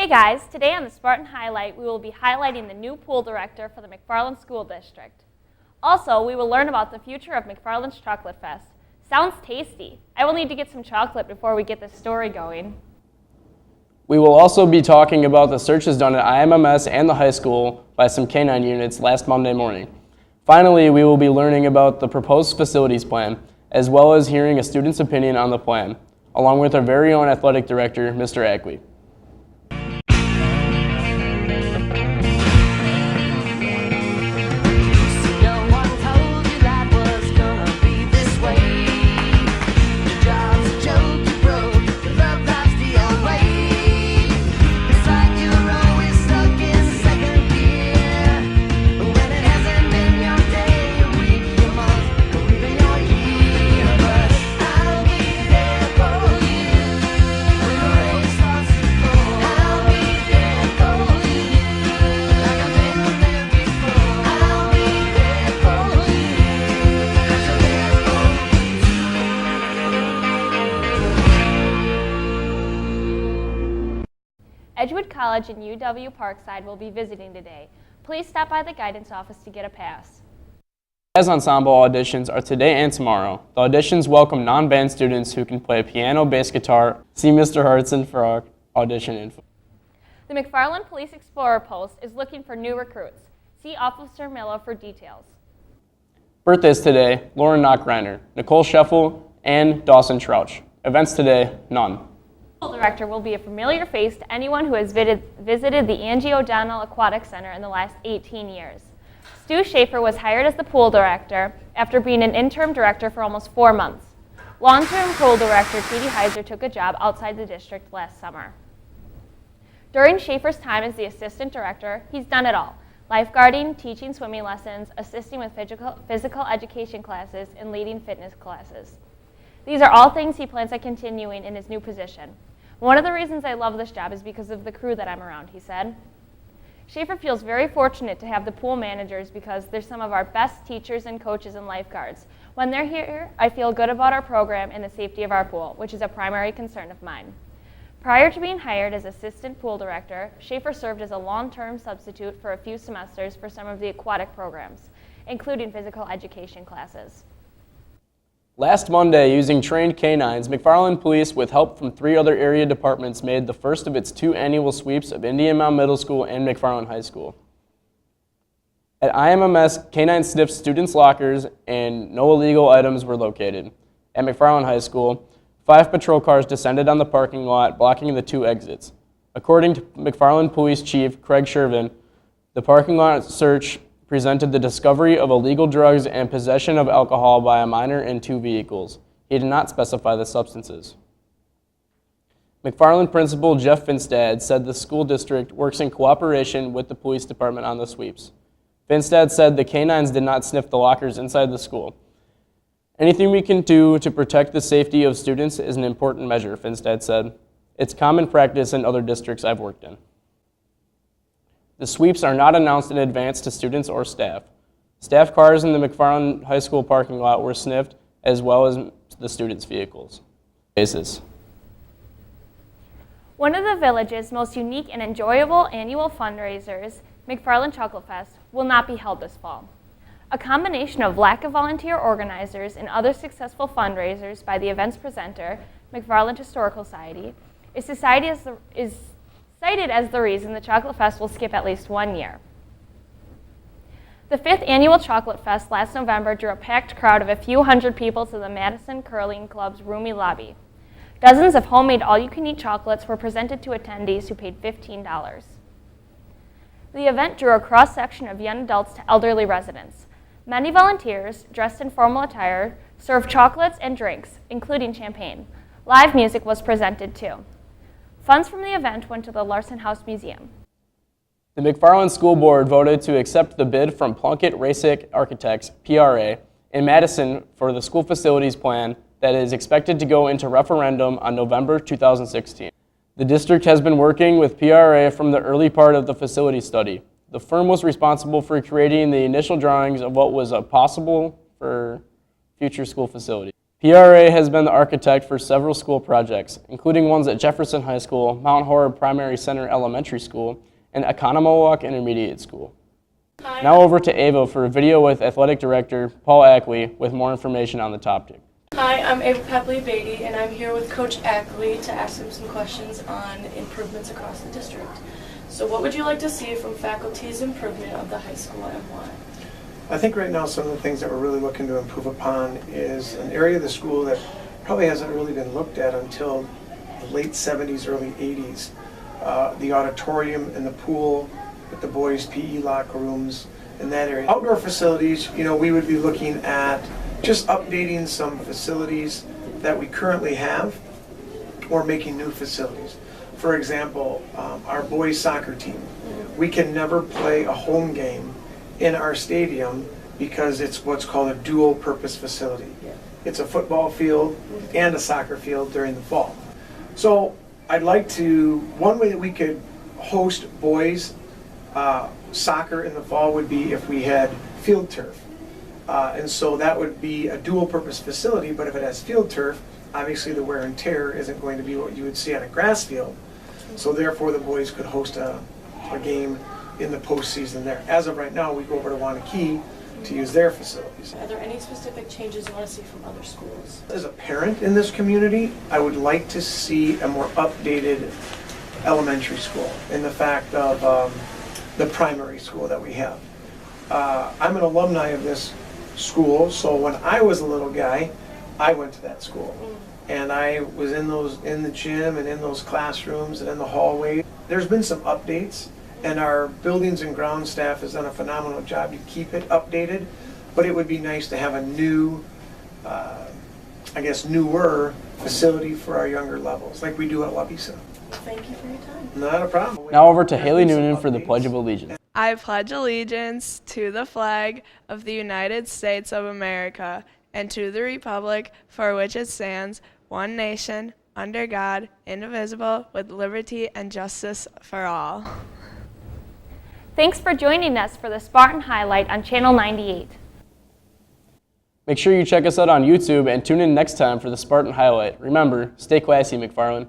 Hey guys, today on the Spartan Highlight, we will be highlighting the new pool director for the McFarland School District. Also, we will learn about the future of McFarland's Chocolate Fest. Sounds tasty. I will need to get some chocolate before we get this story going. We will also be talking about the searches done at IMMS and the high school by some canine units last Monday morning. Finally, we will be learning about the proposed facilities plan, as well as hearing a student's opinion on the plan, along with our very own athletic director, Mr. Ackley. Edgewood College and UW Parkside will be visiting today. Please stop by the guidance office to get a pass. Jazz ensemble auditions are today and tomorrow. The auditions welcome non-band students who can play piano, bass guitar. See Mr. Hartson for our audition info. The McFarland Police Explorer Post is looking for new recruits. See Officer Miller for details. Birthdays today: Lauren Knockreiner, Nicole Scheffel, and Dawson Trouch. Events today: none. The pool director will be a familiar face to anyone who has visited the Angie O'Donnell Aquatic Center in the last 18 years. Stu Schaefer was hired as the pool director after being an interim director for almost 4 months. Long-term pool director Katie Heiser took a job outside the district last summer. During Schaefer's time as the assistant director, he's done it all: lifeguarding, teaching swimming lessons, assisting with physical education classes, and leading fitness classes. These are all things he plans on continuing in his new position. One of the reasons I love this job is because of the crew that I'm around, he said. Schaefer feels very fortunate to have the pool managers because they're some of our best teachers and coaches and lifeguards. When they're here, I feel good about our program and the safety of our pool, which is a primary concern of mine. Prior to being hired as assistant pool director, Schaefer served as a long-term substitute for a few semesters for some of the aquatic programs, including physical education classes. Last Monday, using trained canines, McFarland Police, with help from 3 other area departments, made the first of its 2 annual sweeps of Indian Mound Middle School and McFarland High School. At IMMS, canines sniffed students' lockers and no illegal items were located. At McFarland High School, 5 patrol cars descended on the parking lot, blocking the 2 exits. According to McFarland Police Chief Craig Shervin, the parking lot search presented the discovery of illegal drugs and possession of alcohol by a minor in 2 vehicles. He did not specify the substances. McFarland Principal Jeff Finstad said the school district works in cooperation with the police department on the sweeps. Finstad said the canines did not sniff the lockers inside the school. Anything we can do to protect the safety of students is an important measure, Finstad said. It's common practice in other districts I've worked in. The sweeps are not announced in advance to students or staff. Staff cars in the McFarland High School parking lot were sniffed, as well as the students' vehicles. One of the village's most unique and enjoyable annual fundraisers, McFarland Chocolate Fest, will not be held this fall. A combination of lack of volunteer organizers and other successful fundraisers by the event's presenter, McFarland Historical Society, is cited as the reason the Chocolate Fest will skip at least 1 year. The 5th annual Chocolate Fest last November drew a packed crowd of a few hundred people to the Madison Curling Club's roomy lobby. Dozens of homemade all-you-can-eat chocolates were presented to attendees who paid $15. The event drew a cross-section of young adults to elderly residents. Many volunteers, dressed in formal attire, served chocolates and drinks, including champagne. Live music was presented too. Funds from the event went to the Larson House Museum. The McFarland School Board voted to accept the bid from Plunkett Rasick Architects, PRA, in Madison for the school facilities plan that is expected to go into referendum on November 2016. The district has been working with PRA from the early part of the facility study. The firm was responsible for creating the initial drawings of what was possible for future school facilities. PRA has been the architect for several school projects, including ones at Jefferson High School, Mount Horeb Primary Center Elementary School, and Economowalk Intermediate School. Now over to Ava for a video with Athletic Director Paul Ackley with more information on the topic. Hi, I'm Ava Pepley-Beatty, and I'm here with Coach Ackley to ask him some questions on improvements across the district. So what would you like to see from faculty's improvement of the high school and why? I think right now some of the things that we're really looking to improve upon is an area of the school that probably hasn't really been looked at until the late 70s, early 80s. The auditorium and the pool with the boys' PE locker rooms in that area. Outdoor facilities, we would be looking at just updating some facilities that we currently have or making new facilities. For example, our boys soccer team. We can never play a home game in our stadium because it's what's called a dual purpose facility. It's a football field and a soccer field during the fall. So I'd like to, one way that we could host boys soccer in the fall would be if we had field turf. And so that would be a dual purpose facility, but if it has field turf, obviously the wear and tear isn't going to be what you would see on a grass field. So therefore the boys could host a game in the postseason there. As of right now, we go over to Wanakee to use their facilities. Are there any specific changes you want to see from other schools? As a parent in this community, I would like to see a more updated elementary school in the fact of the primary school that we have. I'm an alumni of this school, so when I was a little guy, I went to that school. And I was in the gym and in those classrooms and in the hallway. There's been some updates, and our buildings and ground staff has done a phenomenal job to keep it updated, but it would be nice to have a new, newer facility for our younger levels, like we do at Wabisa. Thank you for your time. Not a problem. Now over to Haley Noonan for the Pledge of Allegiance. I pledge allegiance to the flag of the United States of America and to the republic for which it stands, one nation, under God, indivisible, with liberty and justice for all. Thanks for joining us for the Spartan Highlight on Channel 98. Make sure you check us out on YouTube and tune in next time for the Spartan Highlight. Remember, stay classy, McFarland.